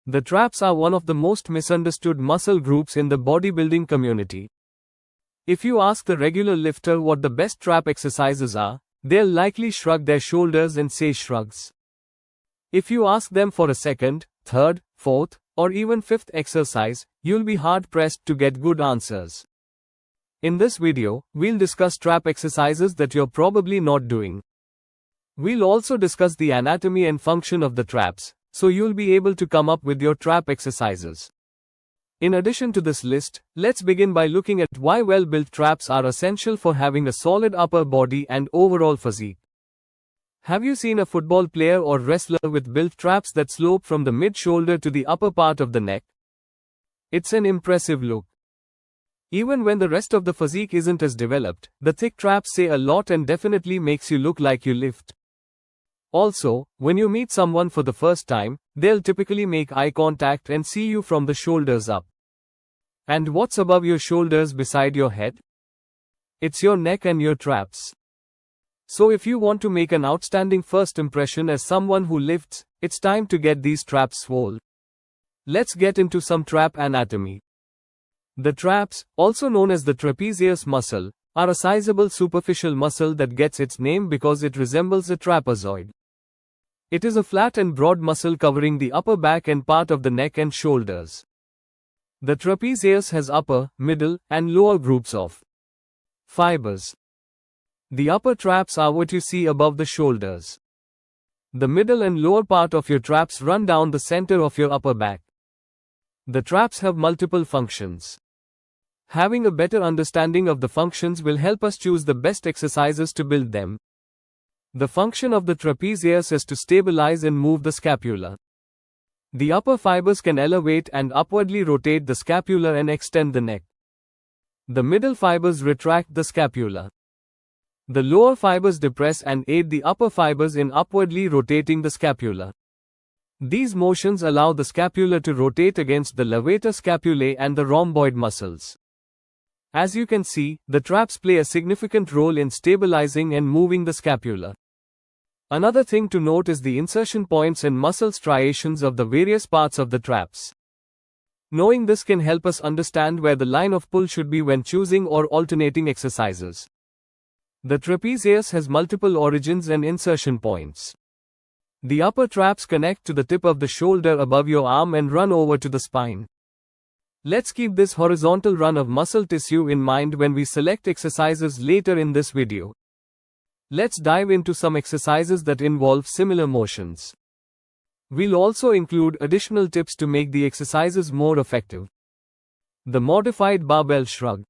The traps are one of the most misunderstood muscle groups in the bodybuilding community. If you ask the regular lifter what the best trap exercises are, they'll likely shrug their shoulders and say shrugs. If you ask them for a second, third, fourth, or even fifth exercise, you'll be hard-pressed to get good answers. In this video, we'll discuss trap exercises that you're probably not doing. We'll also discuss the anatomy and function of the traps, so you'll be able to come up with your trap exercises. In addition to this list, let's begin by looking at why well-built traps are essential for having a solid upper body and overall physique. Have you seen a football player or wrestler with built traps that slope from the mid-shoulder to the upper part of the neck? It's an impressive look. Even when the rest of the physique isn't as developed, the thick traps say a lot and definitely makes you look like you lift. Also, when you meet someone for the first time, they'll typically make eye contact and see you from the shoulders up. And what's above your shoulders beside your head? It's your neck and your traps. So if you want to make an outstanding first impression as someone who lifts, it's time to get these traps swole. Let's get into some trap anatomy. The traps, also known as the trapezius muscle, are a sizable superficial muscle that gets its name because it resembles a trapezoid. It is a flat and broad muscle covering the upper back and part of the neck and shoulders. The trapezius has upper, middle, and lower groups of fibers. The upper traps are what you see above the shoulders. The middle and lower part of your traps run down the center of your upper back. The traps have multiple functions. Having a better understanding of the functions will help us choose the best exercises to build them. The function of the trapezius is to stabilize and move the scapula. The upper fibers can elevate and upwardly rotate the scapula and extend the neck. The middle fibers retract the scapula. The lower fibers depress and aid the upper fibers in upwardly rotating the scapula. These motions allow the scapula to rotate against the levator scapulae and the rhomboid muscles. As you can see, the traps play a significant role in stabilizing and moving the scapula. Another thing to note is the insertion points and muscle striations of the various parts of the traps. Knowing this can help us understand where the line of pull should be when choosing or alternating exercises. The trapezius has multiple origins and insertion points. The upper traps connect to the tip of the shoulder above your arm and run over to the spine. Let's keep this horizontal run of muscle tissue in mind when we select exercises later in this video. Let's dive into some exercises that involve similar motions. We'll also include additional tips to make the exercises more effective. The modified barbell shrug.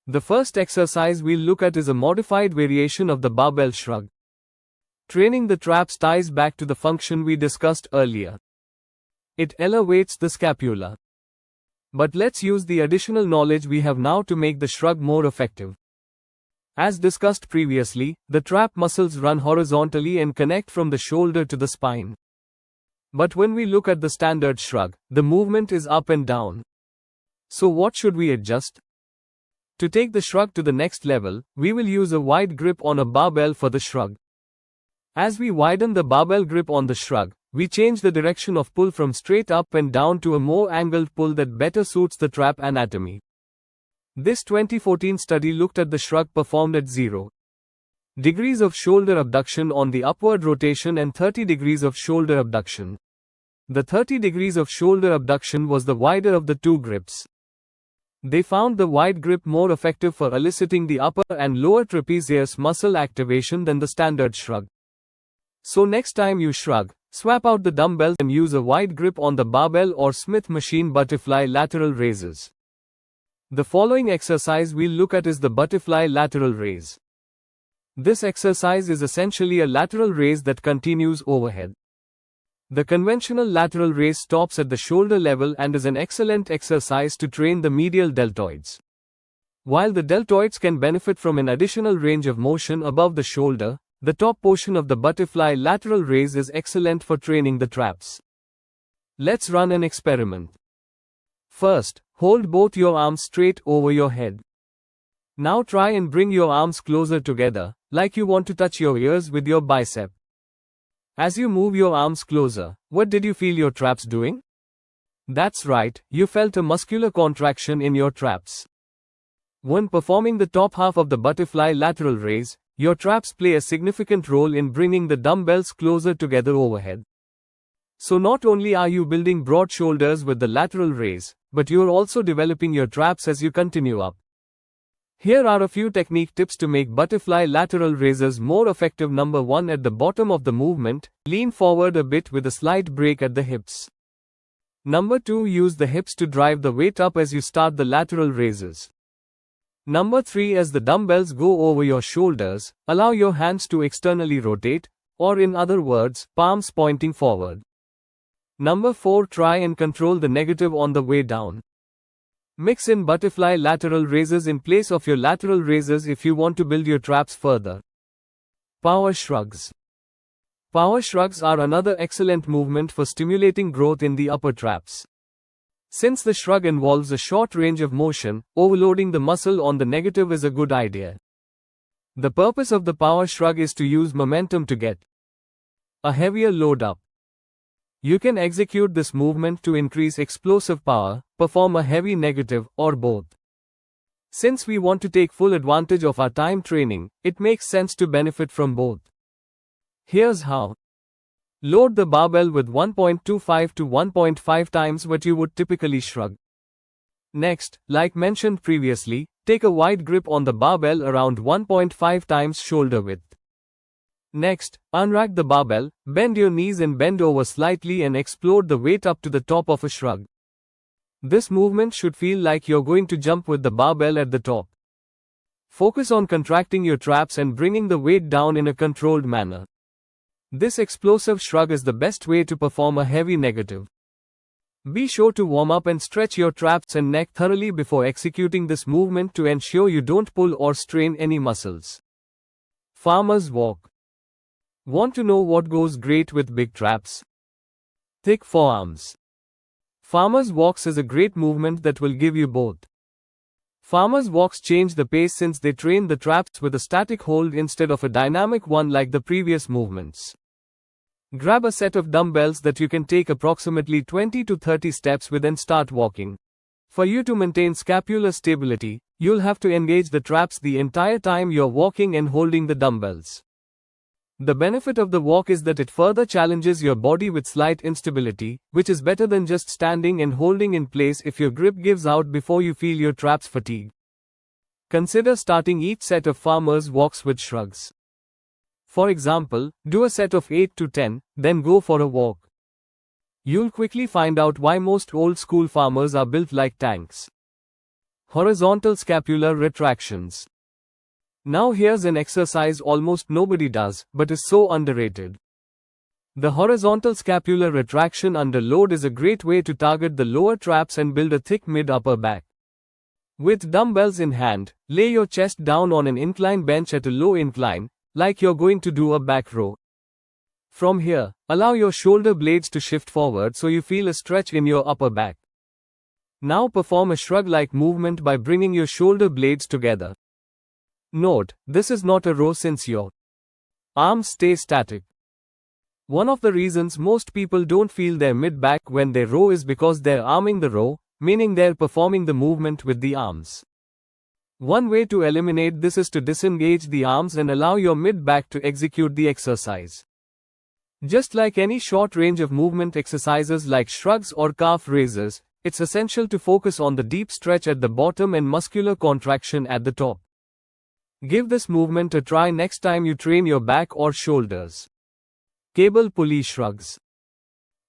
The first exercise we'll look at is a modified variation of the barbell shrug. Training the traps ties back to the function we discussed earlier. It elevates the scapula. But let's use the additional knowledge we have now to make the shrug more effective. As discussed previously, the trap muscles run horizontally and connect from the shoulder to the spine. But when we look at the standard shrug, the movement is up and down. So what should we adjust? To take the shrug to the next level, we will use a wide grip on a barbell for the shrug. As we widen the barbell grip on the shrug, we change the direction of pull from straight up and down to a more angled pull that better suits the trap anatomy. This 2014 study looked at the shrug performed at 0 degrees of shoulder abduction on the upward rotation and 30 degrees of shoulder abduction. The 30 degrees of shoulder abduction was the wider of the two grips. They found the wide grip more effective for eliciting the upper and lower trapezius muscle activation than the standard shrug. So next time you shrug, swap out the dumbbell and use a wide grip on the barbell or Smith machine butterfly lateral raises. The following exercise we'll look at is the butterfly lateral raise. This exercise is essentially a lateral raise that continues overhead. The conventional lateral raise stops at the shoulder level and is an excellent exercise to train the medial deltoids. While the deltoids can benefit from an additional range of motion above the shoulder, the top portion of the butterfly lateral raise is excellent for training the traps. Let's run an experiment. First, hold both your arms straight over your head. Now try and bring your arms closer together, like you want to touch your ears with your bicep. As you move your arms closer, what did you feel your traps doing? That's right, you felt a muscular contraction in your traps. When performing the top half of the butterfly lateral raise, your traps play a significant role in bringing the dumbbells closer together overhead. So not only are you building broad shoulders with the lateral raise, but you are also developing your traps as you continue up. Here are a few technique tips to make butterfly lateral raises more effective. Number 1. At the bottom of the movement, lean forward a bit with a slight break at the hips. Number 2. Use the hips to drive the weight up as you start the lateral raises. Number 3. As the dumbbells go over your shoulders, allow your hands to externally rotate, or in other words, palms pointing forward. Number 4. Try and control the negative on the way down. Mix in butterfly lateral raises in place of your lateral raises if you want to build your traps further. Power shrugs. Power shrugs are another excellent movement for stimulating growth in the upper traps. Since the shrug involves a short range of motion, overloading the muscle on the negative is a good idea. The purpose of the power shrug is to use momentum to get a heavier load up. You can execute this movement to increase explosive power, perform a heavy negative, or both. Since we want to take full advantage of our time training, it makes sense to benefit from both. Here's how. Load the barbell with 1.25 to 1.5 times what you would typically shrug. Next, like mentioned previously, take a wide grip on the barbell around 1.5 times shoulder width. Next, unrack the barbell, bend your knees and bend over slightly and explode the weight up to the top of a shrug. This movement should feel like you're going to jump with the barbell at the top. Focus on contracting your traps and bringing the weight down in a controlled manner. This explosive shrug is the best way to perform a heavy negative. Be sure to warm up and stretch your traps and neck thoroughly before executing this movement to ensure you don't pull or strain any muscles. Farmer's walk. Want to know what goes great with big traps? Thick forearms. Farmer's walks is a great movement that will give you both. Farmer's walks change the pace since they train the traps with a static hold instead of a dynamic one like the previous movements. Grab a set of dumbbells that you can take approximately 20 to 30 steps with and start walking. For you to maintain scapular stability, you'll have to engage the traps the entire time you're walking and holding the dumbbells. The benefit of the walk is that it further challenges your body with slight instability, which is better than just standing and holding in place if your grip gives out before you feel your traps fatigue. Consider starting each set of farmer's walks with shrugs. For example, do a set of 8 to 10, then go for a walk. You'll quickly find out why most old school farmers are built like tanks. Horizontal scapular retractions. Now here's an exercise almost nobody does, but is so underrated. The horizontal scapular retraction under load is a great way to target the lower traps and build a thick mid-upper back. With dumbbells in hand, lay your chest down on an incline bench at a low incline, like you're going to do a back row. From here, allow your shoulder blades to shift forward so you feel a stretch in your upper back. Now perform a shrug-like movement by bringing your shoulder blades together. Note, this is not a row since your arms stay static. One of the reasons most people don't feel their mid-back when they row is because they're arming the row, meaning they're performing the movement with the arms. One way to eliminate this is to disengage the arms and allow your mid-back to execute the exercise. Just like any short range of movement exercises like shrugs or calf raises, it's essential to focus on the deep stretch at the bottom and muscular contraction at the top. Give this movement a try next time you train your back or shoulders. Cable pulley shrugs.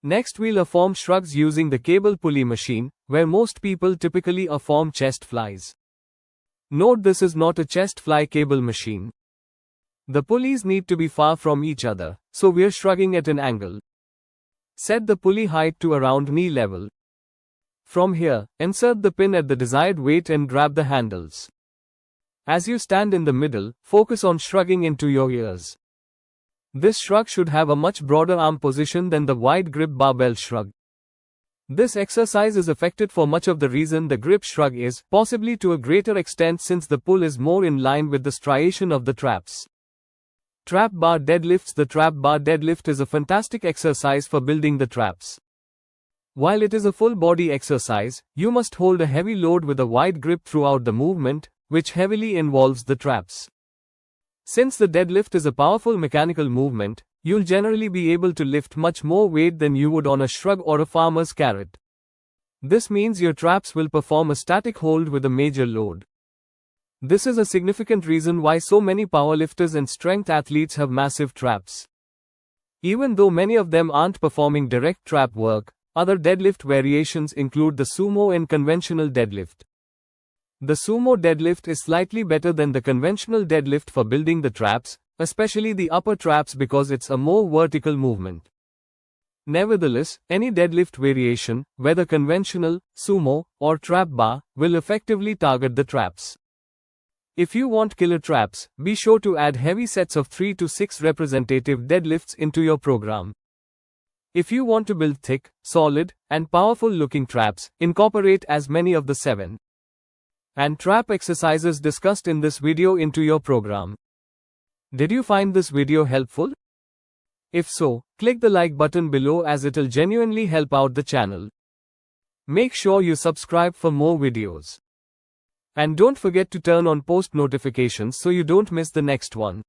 Next we'll perform shrugs using the cable pulley machine, where most people typically perform chest flies. Note this is not a chest fly cable machine. The pulleys need to be far from each other, so we're shrugging at an angle. Set the pulley height to around knee level. From here, insert the pin at the desired weight and grab the handles. As you stand in the middle, focus on shrugging into your ears. This shrug should have a much broader arm position than the wide grip barbell shrug. This exercise is effective for much of the reason the grip shrug is, possibly to a greater extent since the pull is more in line with the striation of the traps. Trap bar deadlifts. The trap bar deadlift is a fantastic exercise for building the traps. While it is a full body exercise, you must hold a heavy load with a wide grip throughout the movement, which heavily involves the traps. Since the deadlift is a powerful mechanical movement, you'll generally be able to lift much more weight than you would on a shrug or a farmer's carrot. This means your traps will perform a static hold with a major load. This is a significant reason why so many powerlifters and strength athletes have massive traps. Even though many of them aren't performing direct trap work, other deadlift variations include the sumo and conventional deadlift. The sumo deadlift is slightly better than the conventional deadlift for building the traps, especially the upper traps, because it's a more vertical movement. Nevertheless, any deadlift variation, whether conventional, sumo, or trap bar, will effectively target the traps. If you want killer traps, be sure to add heavy sets of 3 to 6 representative deadlifts into your program. If you want to build thick, solid, and powerful looking traps, incorporate as many of the 7 and trap exercises discussed in this video into your program. Did you find this video helpful? If so, click the like button below as it'll genuinely help out the channel. Make sure you subscribe for more videos. And don't forget to turn on post notifications so you don't miss the next one.